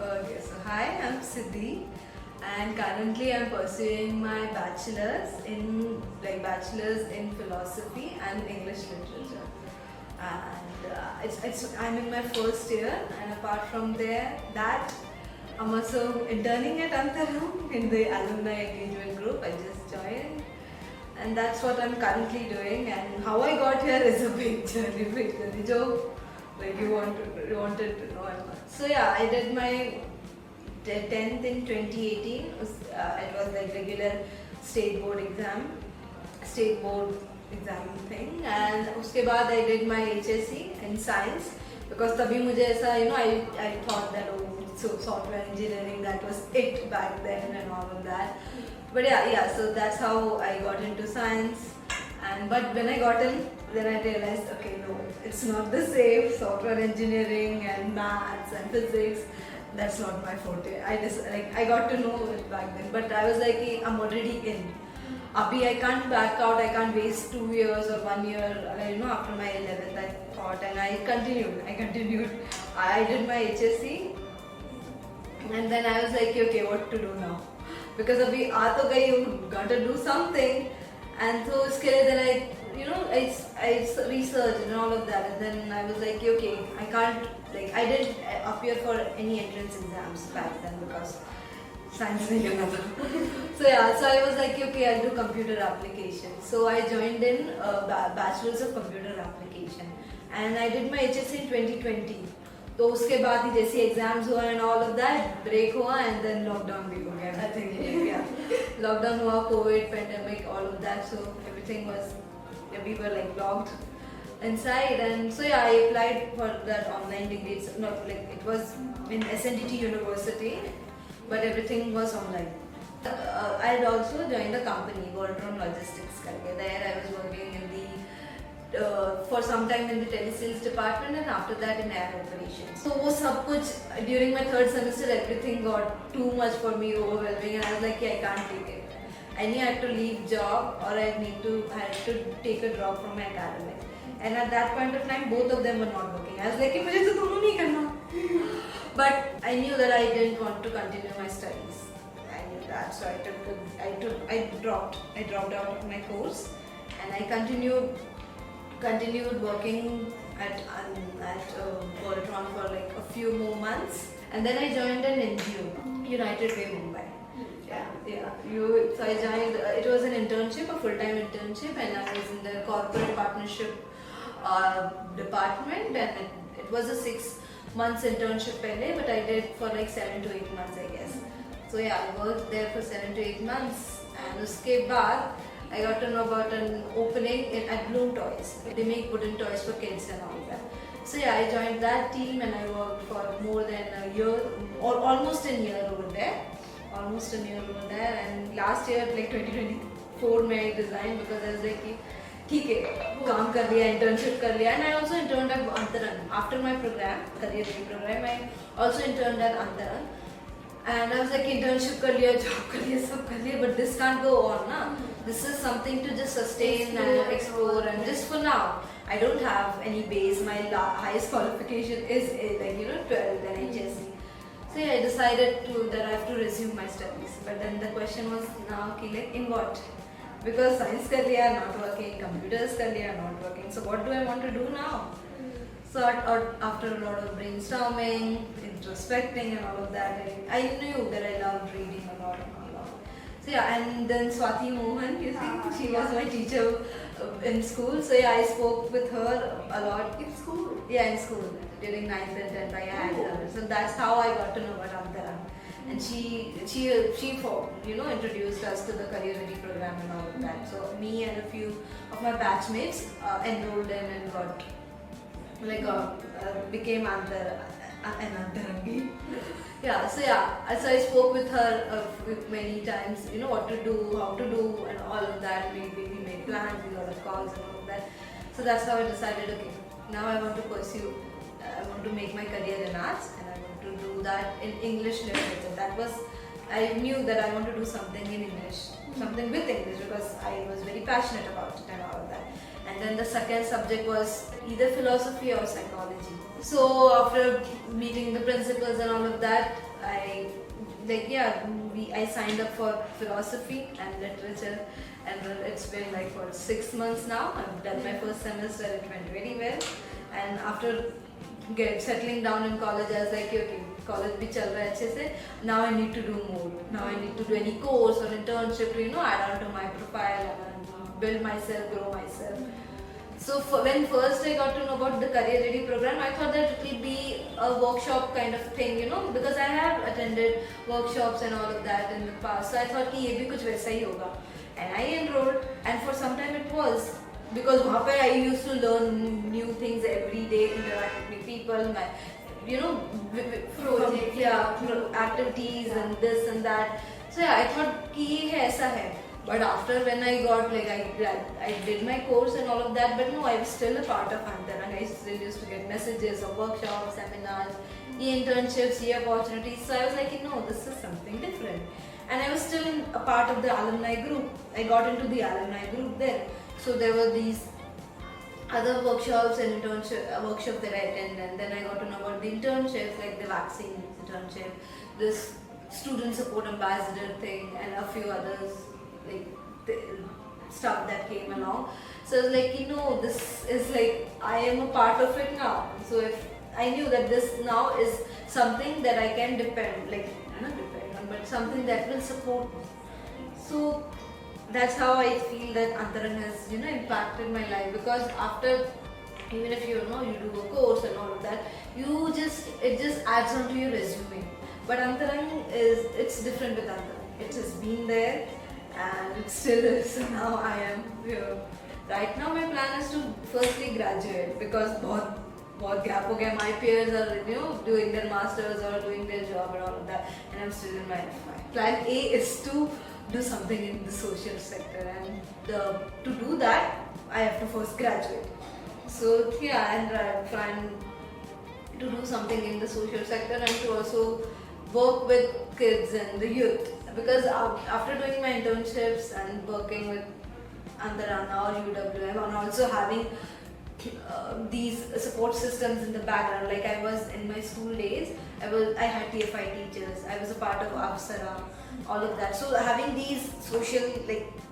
Okay, so hi, I'm Siddhi, and currently I'm pursuing my bachelor's in philosophy and English literature. And I'm in my first year, and apart from I'm also interning at Antaram in the alumni engagement group. I just joined, and that's what I'm currently doing. And how I got here is a big journey, joke. Like you wanted to know. So yeah, I did my 10th in 2018. It was like regular state board exam, state board exam thing, and उसके बाद I did my HSC in science because तभी मुझे ऐसा I thought that so software engineering, that was it back then and all of that. But yeah, so that's how I got into science. But when I got in, then I realized, okay, no, it's not the same. Software engineering and maths and physics, that's not my forte. I got to know it back then, but I was like, hey, I'm already in. Abhi, I can't back out. I can't waste 2 years or 1 year. After my 11th, I thought, and I continued. I did my HSC, and then I was like, okay, what to do now? Because abhi aa to gayi, you got to do something. And so then I researched and all of that, and then I was like, okay, I didn't appear for any entrance exams back then because science was another. So I was like, okay, I'll do computer application. So I joined in bachelor's of computer application, and I did my HSC in 2020. तो उसके बाद ही जैसे exams हुआ and all of that break हुआ and then lockdown भी हो गया I think lockdown हुआ COVID pandemic all of that so everything was we were like locked inside, and so I applied for that online degree. It's not like it was in SNDT University, but everything was online. I had also joined a company, Worldron Logistics. There I was working in the for some time in the telesales department, and after that in air operations. So वो सब कुछ during my third semester, everything got too much for me, overwhelming, and I was like, I can't take it. I had to leave job, or I had to take a drop from my academic. And at that point of time, both of them were not working. I was like, मुझे तो दोनों नहीं करना. But I knew that I didn't want to continue my studies. I knew that, so I dropped out of my course, and I continued working at Worldron for like a few more months, and then I joined an NGO, United Way Mumbai. So I joined. It was an internship, a full-time internship, and I was in the corporate partnership department, and it was a 6 months internship pehle, but I did for like 7 to 8 months, I guess. So I worked there for 7 to 8 months, and uske baad I got to know about an opening at Bloom Toys. They make wooden toys for kids and all that. So I joined that team, and I worked for more than a year, or almost a year over there. And last year, like 2024, I resigned because I was like, ठीक है, काम कर लिया, internship कर लिया, and I also interned at Antaran. After my program, career ready program, I also interned at Antaran. And I was like, internship कर लिया, job कर लिया, सब कर लिया, but this can't go on, na? This is something to just sustain and explore, and just for now, I don't have any base. My highest qualification is 12 and HSC. So I decided that I have to resume my studies. But then the question was now, in what? Because science कर लिया, not working, computers कर लिया, not working. So what do I want to do now? So after a lot of brainstorming, introspecting and all of that, I knew that I loved reading a lot. So and then Swati Mohan, she was my teacher in school. So I spoke with her a lot. In school? Yeah, in school. During 9th and 10th, I had her. So that's how I got to know about Antaran. And she introduced us to the career ready program and all of that. So me and a few of my batchmates enrolled in and became Antarangi. So I spoke with her many times, what to do, how to do, and all of that. We made plans, we got calls and all of that. So that's how I decided, okay, now I want to make my career in arts, and I want to do that in English literature. I knew that I want to do something in English. something with English because I was very passionate about it and all of that. And then the second subject was either philosophy or psychology. So after meeting the principals and all of that, I signed up for philosophy and literature, and it's been like for 6 months now. I've done my first semester, it went very well, and after settling down in college, I was like, okay, college bhi chal raha hai अच्छे से. Now I need to do more. Now I need to do any course or internship to add on to my profile and build myself, grow myself. So when first I got to know about the Career Ready program, I thought that it will be a workshop kind of thing, because I have attended workshops and all of that in the past. So I thought कि ये भी कुछ वैसा ही होगा. And I enrolled, and for some time it was, because वहाँ पे I used to learn new things every day, interact with new people, activities and this and that. So yeah, I thought कि ये है ऐसा है. But after when I got I did my course and all of that, but no, I was still a part of Antarang. I still used to get messages of workshops, seminars, internships, opportunities. So I was like, no, this is something different. And I was still a part of the alumni group. I got into the alumni group then. So there were these other workshops and workshops that I attended, and then I got to know about the internships, like the vaccine internship, this student support ambassador thing, and a few others, like the stuff that came along. So I was like, this is like, I am a part of it now. So if I knew that this now is something that I can not depend on, but something that will support me. So that's how I feel that Antarang has, impacted my life, because after, even if you do a course and all of that, it just adds on to your resume. But Antarang it's different with Antarang. It has been there and it still is. So now I am here. Right now my plan is to firstly graduate, because बहुत gap हो गया. My peers are doing their masters or doing their job and all of that, and I'm still in my FY. Plan A is to do something in the social sector, and to do that I have to first graduate. So yeah, and I'm trying to do something in the social sector and to also work with kids and the youth, because after doing my internships and working with Antarana or UWM, and also having these support systems in the background, like I was in my school days, I had TFI teachers, I was a part of Apsara, all of that. So having these social,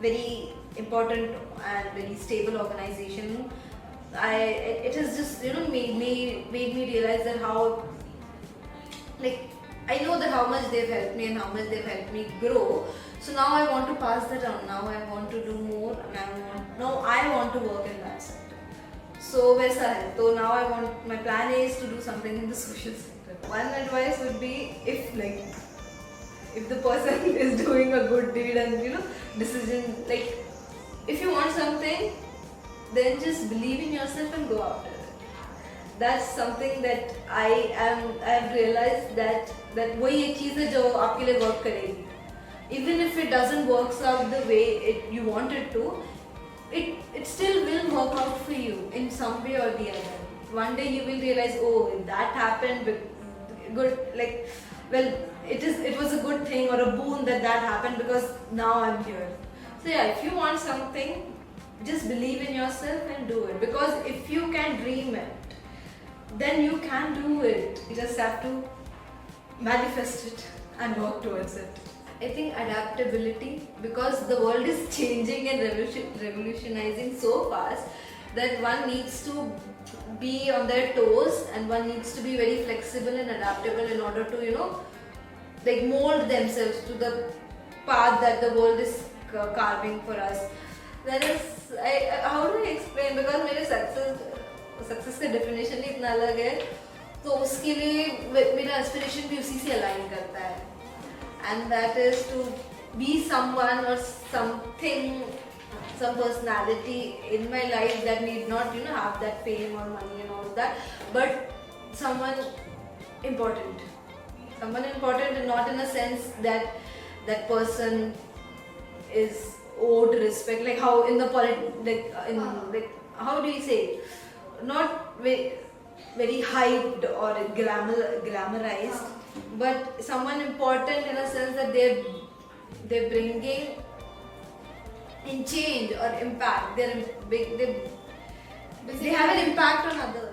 very important and very stable organization, it has just made me realize that how, I know that how much they've helped me and how much they've helped me grow. So now I want to pass that on. Now I want to do more, and now I want to work in that sector. So वैसा है. So now my plan is to do something in the social sector. One advice would be, if the person is doing a good deed and decision, if you want something, then just believe in yourself and go after it. That's something that I have realized that वही एक चीज़ है जो आपके लिए work करेगी. Even if it doesn't work out the way you want it to, it still will work out for you in some way or the other. One day you will realize, oh, that happened, good, it was a good thing or a boon that happened, because now I'm here. So yeah, if you want something, just believe in yourself and do it, because if you can dream it, then you can do it. You just have to manifest it and work towards it. I think adaptability, because the world is changing and revolutionizing so fast that one needs to be on their toes, and one needs to be very flexible and adaptable in order to mold themselves to the path that the world is carving for us. That is, how do I explain? Because मेरे success का definition ही इतना अलग है, तो उसके लिए मेरा aspiration भी उसी से align करता है. And that is to be someone or something, some personality in my life that need not have that fame or money and all of that, but someone important and not in a sense that that person is owed respect, like how in the how do you say, not very hyped or glamorized, but someone important in a sense that they're bringing in change or impact. They have an impact on others.